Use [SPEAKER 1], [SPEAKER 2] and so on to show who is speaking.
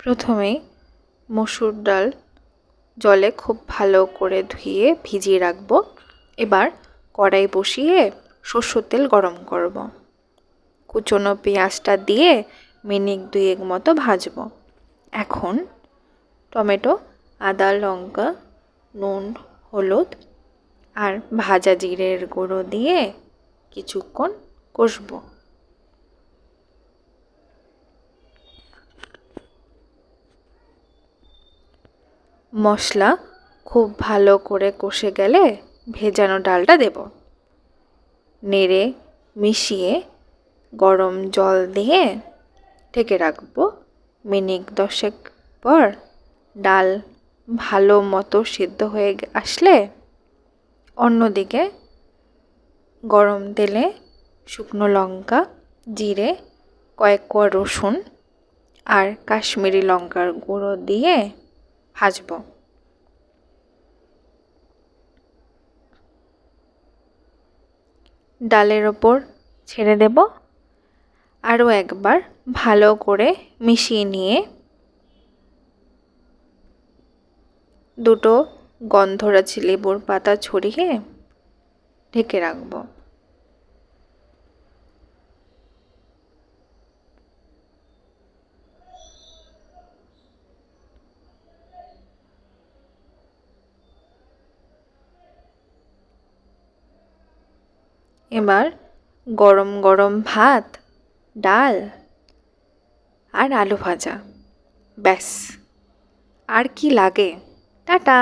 [SPEAKER 1] প্রথমেই মসুর ডাল জলে খুব ভালো করে ধুয়ে ভিজিয়ে রাখবো। এবার কড়াই বসিয়ে সরষের তেল গরম করব। কুচনো পেঁয়াজটা দিয়ে মিনিট 2 মতো ভাজবো। এখন টমেটো, আদা, লঙ্কা, নুন, হলুদ আর ভাজা জিরের গুঁড়ো দিয়ে কিছুক্ষণ কষবো। মশলা খুব ভালো করে কষে গেলে ভেজানো ডালটা দেব। নেড়ে মিশিয়ে গরম জল দিয়ে ঢেকে রাখবো। মিনিট 10 পর ডাল ভালো মতো সিদ্ধ হয়ে আসলে অন্যদিকে গরম তেলে শুকনো লঙ্কা, জিরে, কয়েক কোয়া রসুন আর কাশ্মীরি লঙ্কার গুঁড়ো দিয়ে ভাজবো। ডালের ওপর ছেড়ে দেব। আরও একবার ভালো করে মিশিয়ে নিয়ে দুটো গন্ধরাজি লেবুর পাতা ছড়িয়ে ঢেকে রাখবো। এবার গরম গরম ভাত, ডাল আর আলু ভাজা, ব্যাস আর কি লাগে। টাটা।